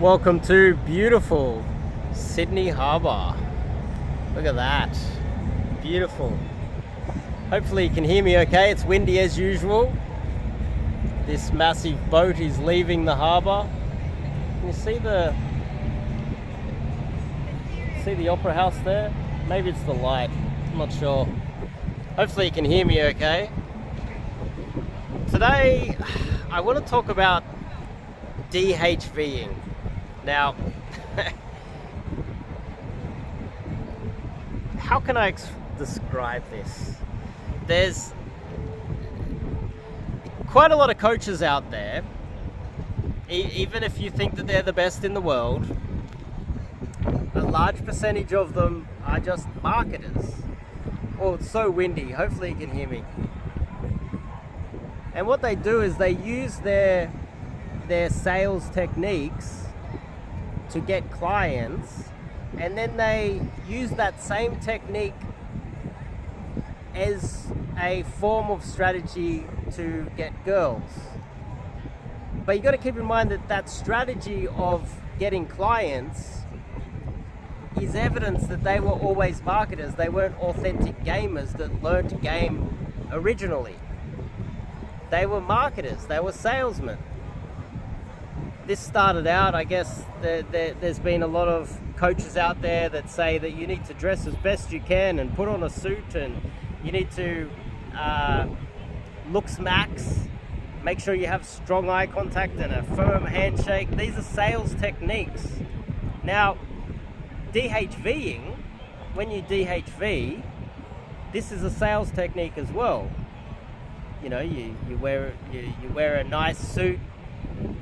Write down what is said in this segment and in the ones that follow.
Welcome to beautiful Sydney Harbour. Look at that. Beautiful. Hopefully you can hear me okay. It's windy as usual. This massive boat is leaving the harbour. Can you see the Opera House there? Maybe it's the light. I'm not sure. Hopefully you can hear me okay. Today I want to talk about DHVing. Now, how can I describe this? There's quite a lot of coaches out there, even if you think that they're the best in the world, a large percentage of them are just marketers. Oh, it's so windy. Hopefully you can hear me. And what they do is they use their sales techniques to get clients, and then they use that same technique as a form of strategy to get girls. But you got to keep in mind that strategy of getting clients is evidence that they were always marketers. They weren't authentic gamers that learned to game originally. They were marketers. They were salesmen. This started out, I guess, there's been a lot of coaches out there that say that you need to dress as best you can and put on a suit, and you need to looks max, make sure you have strong eye contact and a firm handshake. These are sales techniques. Now, DHVing, when you DHV, this is a sales technique as well. You know, you wear a nice suit.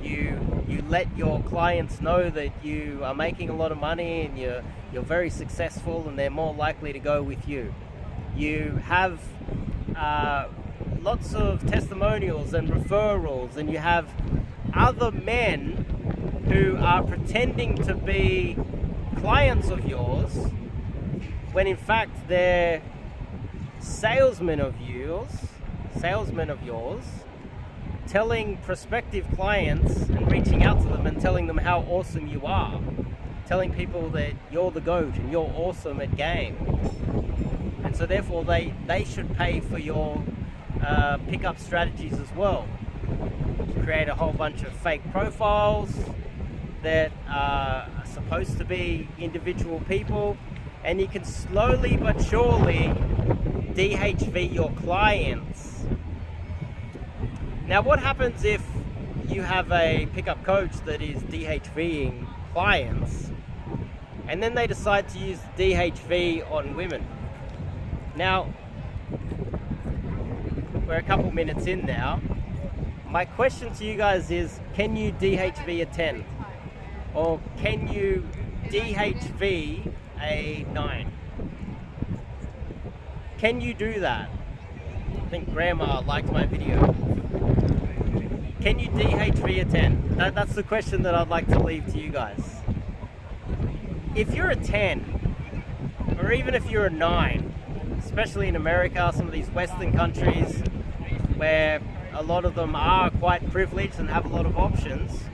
You let your clients know that you are making a lot of money and you're very successful, and they're more likely to go with you. You have lots of testimonials and referrals, and you have other men who are pretending to be clients of yours when in fact they're salesmen of yours, telling prospective clients and reaching out to them and telling them how awesome you are, telling people that you're the GOAT and you're awesome at game. And so therefore they should pay for your pickup strategies as well. Create a whole bunch of fake profiles that are supposed to be individual people, and you can slowly but surely DHV your clients. Now, what happens if you have a pickup coach that is DHVing clients, and then they decide to use DHV on women? Now, we're a couple minutes in now. My question to you guys is, can you DHV a 10? Or can you DHV a 9? Can you do that? I think Grandma liked my video. Can you DHV a 10? That's the question that I'd like to leave to you guys. If you're a 10, or even if you're a 9, especially in America, some of these Western countries where a lot of them are quite privileged and have a lot of options,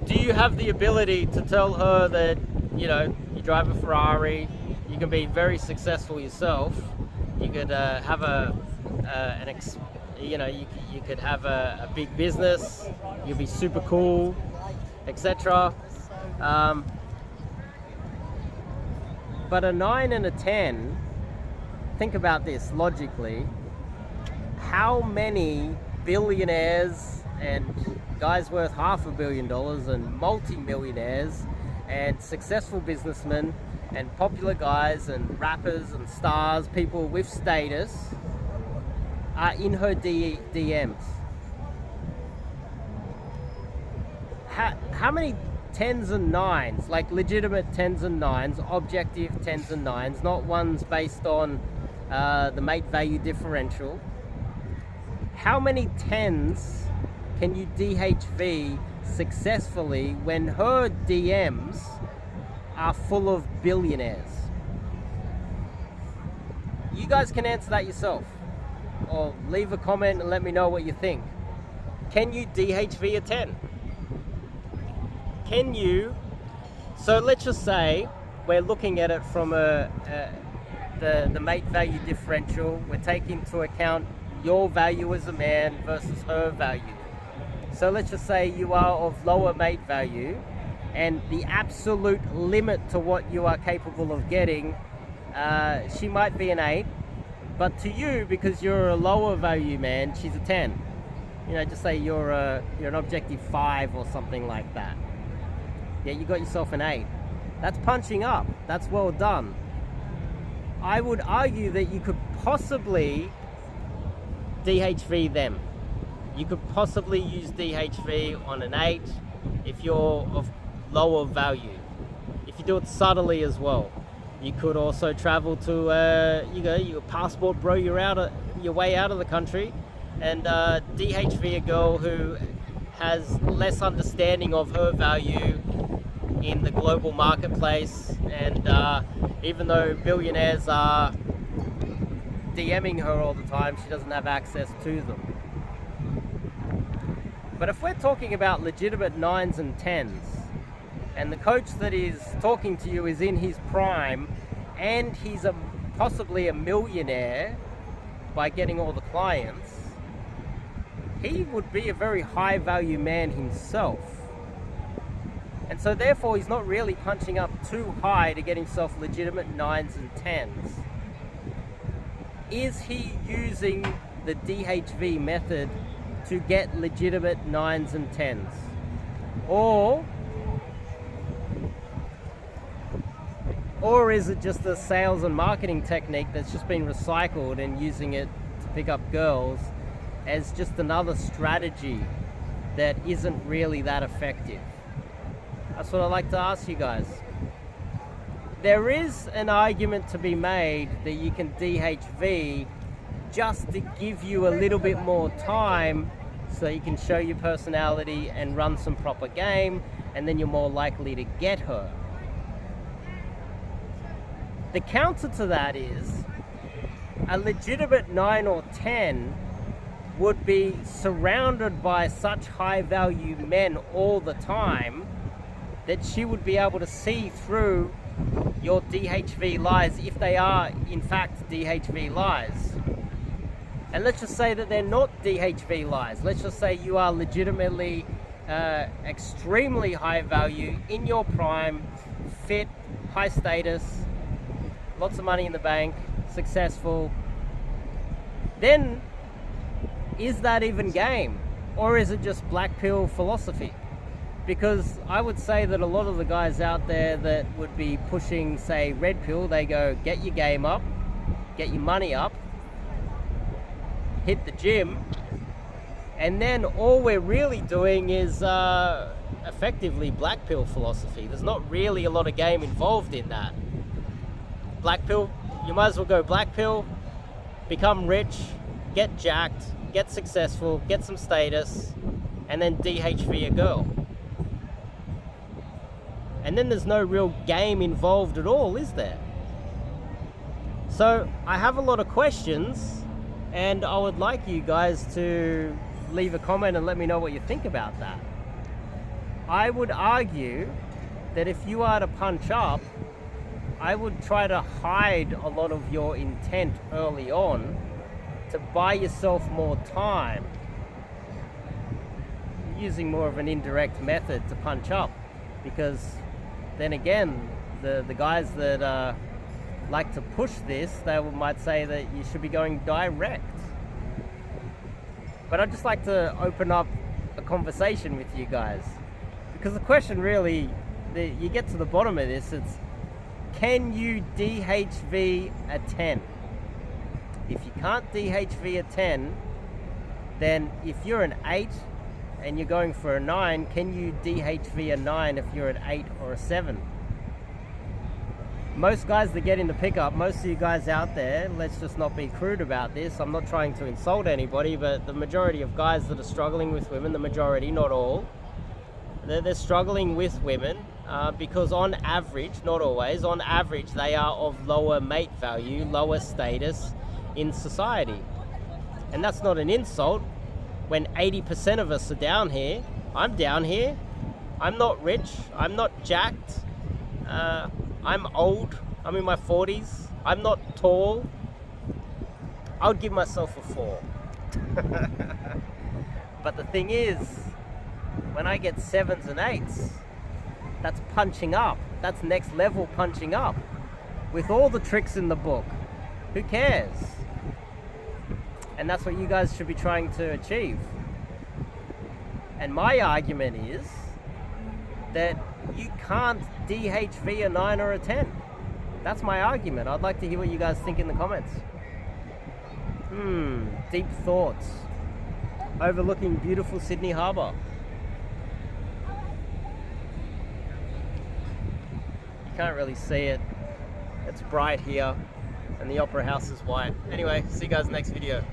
do you have the ability to tell her that, you know, you drive a Ferrari, you can be very successful yourself, you could have you could have a big business, you'll be super cool, etc. But a 9 and a 10, think about this logically. How many billionaires and guys worth $500 million and multi-millionaires and successful businessmen and popular guys and rappers and stars, people with status, are in her DMs? How many 10s and 9s, like legitimate 10s and 9s, objective 10s and 9s, not ones based on the mate value differential? How many 10s can you DHV successfully when her DMs are full of billionaires? You guys can answer that yourself, or leave a comment and let me know what you think. Can you DHV a 10? can you, so let's just say we're looking at it from the mate value differential. We're taking into account your value as a man versus her value. So let's just say you are of lower mate value, and the absolute limit to what you are capable of getting, she might be an 8, but to you, because you're a lower value man, she's a 10. You know, just say you're an objective 5 or something like that. Yeah, you got yourself an 8. That's punching up. That's well done. I would argue that you could possibly DHV them. You could possibly use DHV on an 8 if you're of lower value. If you do it subtly as well. You could also travel to, your passport bro, you're your way out of the country, and DHV a girl who has less understanding of her value in the global marketplace, and even though billionaires are DMing her all the time, she doesn't have access to them. But if we're talking about legitimate 9s and 10s, and the coach that is talking to you is in his prime, and he's possibly a millionaire by getting all the clients, he would be a very high value man himself. And so therefore he's not really punching up too high to get himself legitimate 9s and 10s. Is he using the DHV method to get legitimate 9s and 10s? Or is it just a sales and marketing technique that's just been recycled and using it to pick up girls as just another strategy that isn't really that effective? That's what I'd like to ask you guys. There is an argument to be made that you can DHV just to give you a little bit more time so you can show your personality and run some proper game, and then you're more likely to get her. The counter to that is a legitimate 9 or 10 would be surrounded by such high value men all the time that she would be able to see through your DHV lies, if they are in fact DHV lies. And let's just say that they're not DHV lies. Let's just say you are legitimately extremely high value, in your prime, fit, high status, lots of money in the bank, successful. Then is that even game? Or is it just black pill philosophy? Because I would say that a lot of the guys out there that would be pushing, say, red pill, they go, get your game up, get your money up, hit the gym, and then all we're really doing is effectively black pill philosophy. There's not really a lot of game involved in that. Black pill, you might as well go black pill, become rich, get jacked, get successful, get some status, and then DHV a girl. And then there's no real game involved at all, is there? So I have a lot of questions, and I would like you guys to leave a comment and let me know what you think about that. I would argue that if you are to punch up, I would try to hide a lot of your intent early on to buy yourself more time, using more of an indirect method to punch up, because then again, the guys that like to push this, they might say that you should be going direct. But I'd just like to open up a conversation with you guys, because the question really, you get to the bottom of this, it's, can you DHV a 10? If you can't DHV a 10, then if you're an 8 and you're going for a 9, can you DHV a 9 if you're an 8 or a 7? Most guys that get into pickup, most of you guys out there, let's just not be crude about this, I'm not trying to insult anybody, but the majority of guys that are struggling with women, the majority, not all, they're struggling with women because on average, not always, on average they are of lower mate value, lower status in society. And that's not an insult. When 80% of us are down here, I'm down here, I'm not rich. I'm not jacked. I'm old. I'm in my 40s. I'm not tall. I would give myself a 4. But the thing is, when I get 7s and 8s, that's punching up. That's next level punching up. With all the tricks in the book. Who cares? And that's what you guys should be trying to achieve. And my argument is that you can't DHV a 9 or a 10. That's my argument. I'd like to hear what you guys think in the comments. Deep thoughts. Overlooking beautiful Sydney Harbour. You can't really see it. It's bright here, and the Opera House is white. Anyway, see you guys next video.